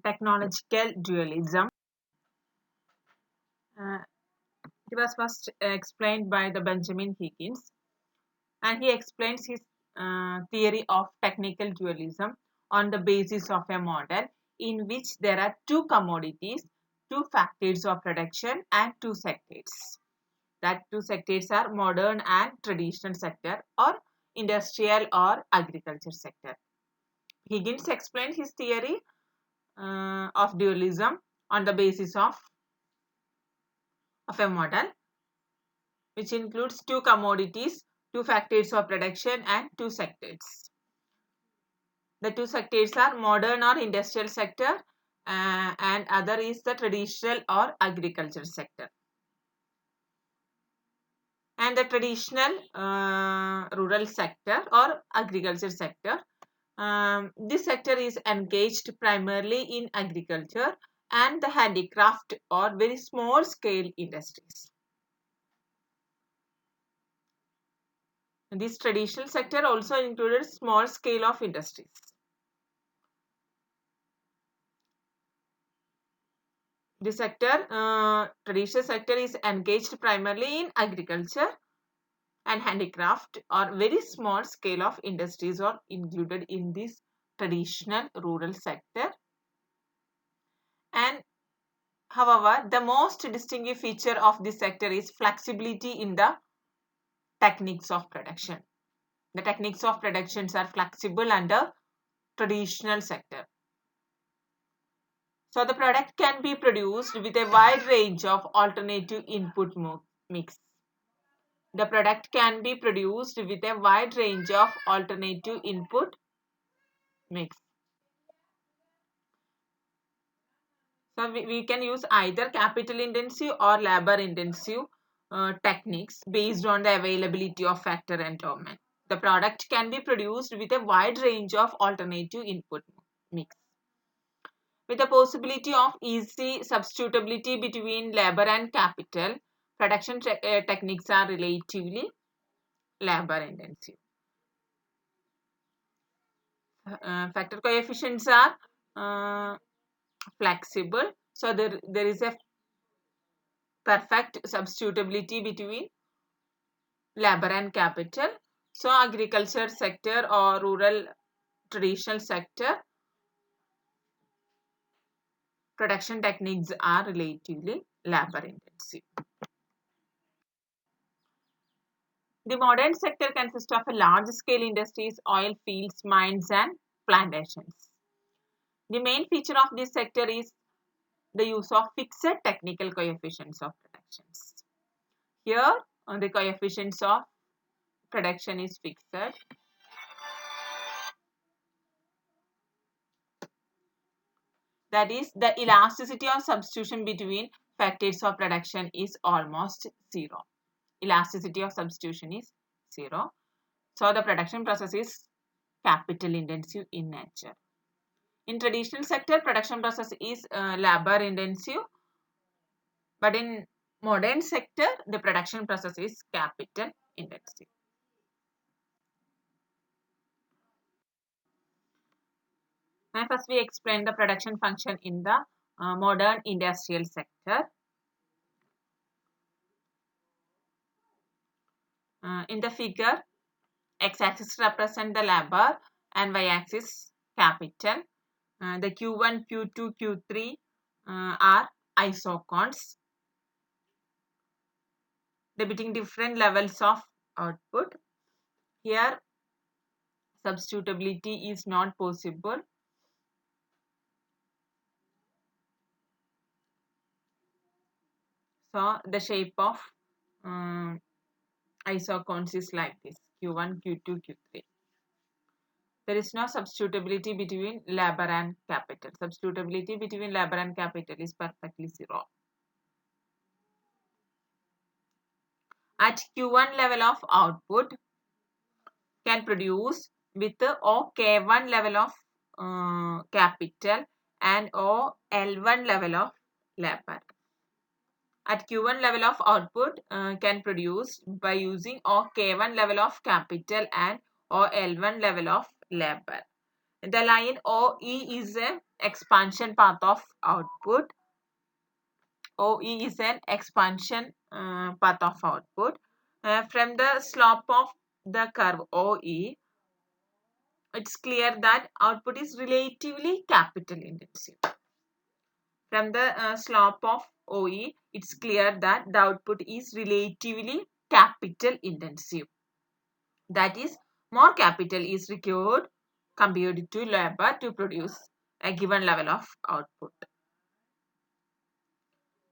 technological dualism. It was first explained by the Benjamin Higgins, and he explains his theory of technical dualism on the basis of a model in which there are two commodities, two factors of production, and two sectors. That two sectors are modern and traditional sector, or industrial or agriculture sector. Higgins explained his theory of dualism on the basis of a model which includes two commodities, two factors of production, and two sectors. The two sectors are modern or industrial sector, and other is the traditional or agriculture sector. And the traditional rural sector or agriculture sector, this sector is engaged primarily in agriculture and the handicraft or very small scale industries. This traditional sector also included small scale of industries. The sector, traditional sector is engaged primarily in agriculture and handicraft, or very small scale of industries are included in this traditional rural sector. And however, the most distinctive feature of this sector is flexibility in the techniques of production. The techniques of productions are flexible under traditional sector. So the product can be produced with a wide range of alternative input mix. The product can be produced with a wide range of alternative input mix. So we can use either capital intensive or labor intensive techniques based on the availability of factor endowment. The product can be produced with a wide range of alternative input mix. With the possibility of easy substitutability between labor and capital, production techniques are relatively labor intensive. Factor coefficients are flexible, so there is a perfect substitutability between labor and capital. So agriculture sector or rural traditional sector, production techniques are relatively labor intensive. The modern sector consists of a large scale industries, oil fields, mines and plantations. The main feature of this sector is the use of fixed technical coefficients of productions. Here the coefficients of production is fixed. That is, the elasticity of substitution between factors of production is almost zero. Elasticity of substitution is zero. So the production process is capital intensive in nature. In traditional sector, production process is labor intensive, but in modern sector, the production process is capital intensive. And first we explain the production function in the modern industrial sector. In the figure, x-axis represent the labor and y-axis capital. The Q1, Q2, Q3 are isochrones depicting different levels of output. Here substitutability is not possible. So the shape of isochrones is like this: Q1, Q2, Q3. There is no substitutability between labor and capital. Substitutability between labor and capital is perfectly zero. At Q1 level of output can produce with OK1 level of capital and OL1 level of labor. At Q1 level of output can produce by using OK1 level of capital and OL1 level of labor. The line OE is an expansion path of output. OE is an expansion path of output. From the slope of the curve OE, it's clear that output is relatively capital intensive. From the slope of OE, it's clear that the output is relatively capital intensive. That is, more capital is required compared to labor to produce a given level of output.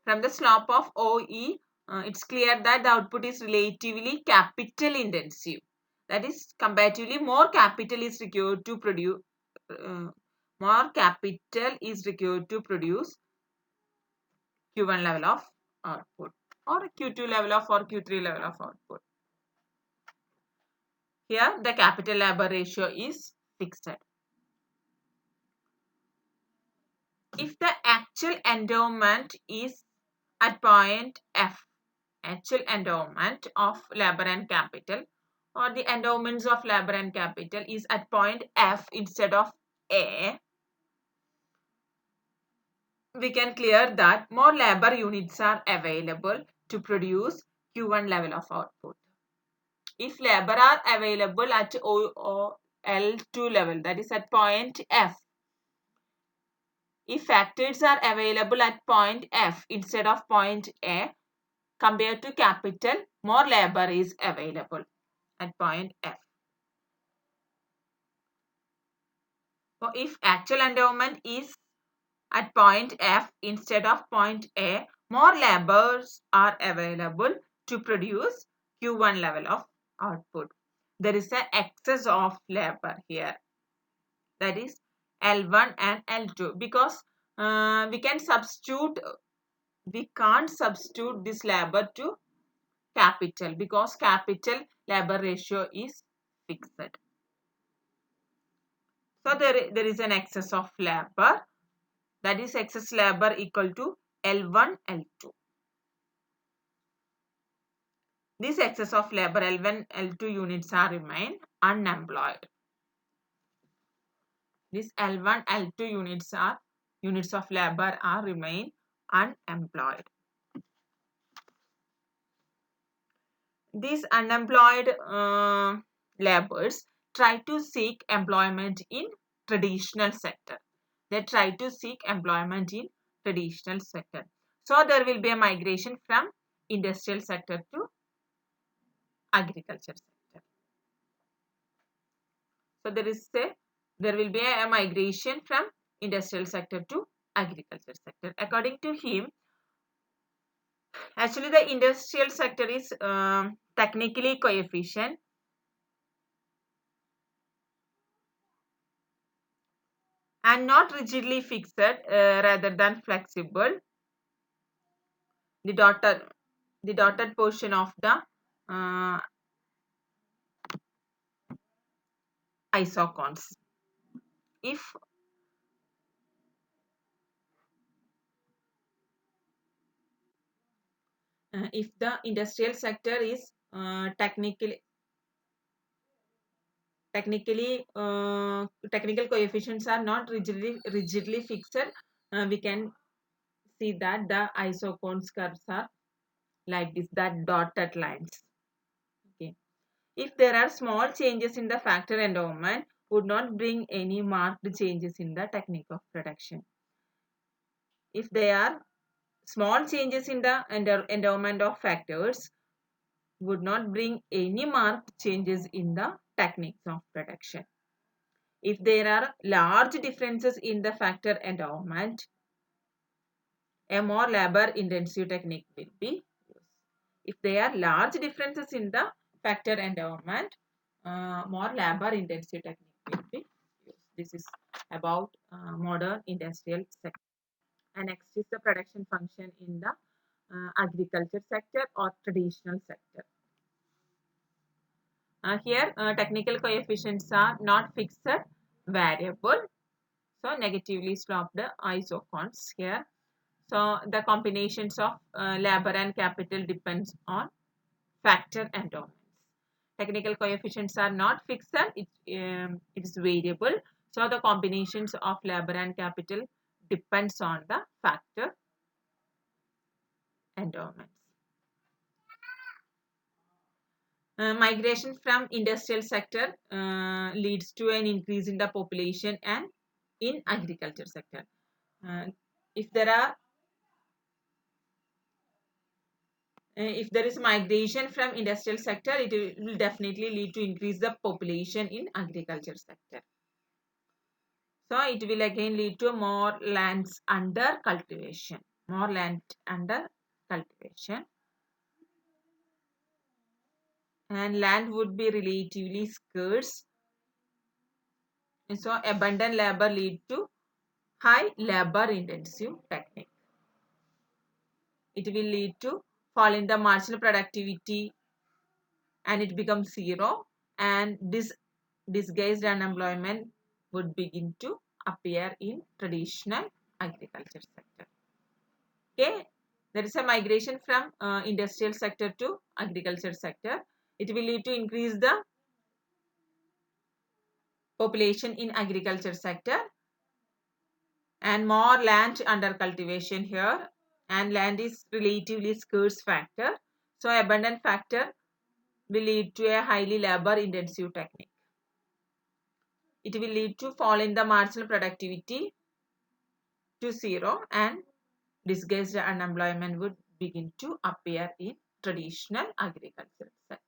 From the slope of OE, it's clear that the output is relatively capital intensive. That is, comparatively more capital is required to produce Q1 level of output or Q2 level of or Q3 level of output. Here the capital labor ratio is fixed. If the actual endowment is at point F, actual endowment of labor and capital, or the endowments of labor and capital is at point F instead of A, we can clear that more labor units are available to produce Q1 level of output. If labor are available at L2 level, that is at point F, if factors are available at point F instead of point A, compared to capital, more labor is available at point F. So if actual endowment is at point F instead of point A, more labors are available to produce Q1 level of output. There is an excess of labor here. That is L1 and L2 because we can't substitute this labor to capital because capital labor ratio is fixed. So there is an excess of labor, that is excess labor equal to L1 L2. This excess of labor L1 L2 units are remain unemployed. This L1 L2 units of labor are remain unemployed. These unemployed laborers try to seek employment in traditional sector. They try to seek employment in traditional sector. So there will be a migration from industrial sector to agriculture sector. So there will be a migration from industrial sector to agriculture sector. According to him, actually the industrial sector is technically coefficient and not rigidly fixed rather than flexible. The dotted portion of the isochrones. If the industrial sector is technical coefficients are not rigidly fixed, we can see that the isochrones curves are like this, that dotted lines. Okay. If there are small changes in the factor endowment, would not bring any marked changes in the technique of production. If there are small changes in the endowment of factors, would not bring any marked changes in the techniques of production. If there are large differences in the factor endowment, a more labor intensive technique will be used. If there are large differences in the factor endowment, more labor intensive technique will be used. This is about modern industrial sector. And next is the production function in the agriculture sector or traditional sector. Here technical coefficients are not fixed, variable. So negatively sloped isochrones here. So the combinations of labor and capital depends on factor endowments. Technical coefficients are not fixed, it is variable. So the combinations of labor and capital depends on the factor endowments. Migration from industrial sector leads to an increase in the population and in agriculture sector. Uh, if there are if there is migration from industrial sector, it will definitely lead to increase the population in agriculture sector. So it will again lead to more lands under cultivation, more land under cultivation, and land would be relatively scarce. And so abundant labor lead to high labor intensive technique. It will lead to fall in the marginal productivity and it becomes zero, and this disguised unemployment would begin to appear in traditional agriculture sector. Okay, there is a migration from industrial sector to agriculture sector. It will lead to increase the population in agriculture sector and more land under cultivation here, and land is relatively scarce factor. So abundant factor will lead to a highly labor intensive technique. It will lead to fall in the marginal productivity to zero, and disguised unemployment would begin to appear in traditional agricultural sector.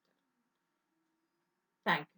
Thank you.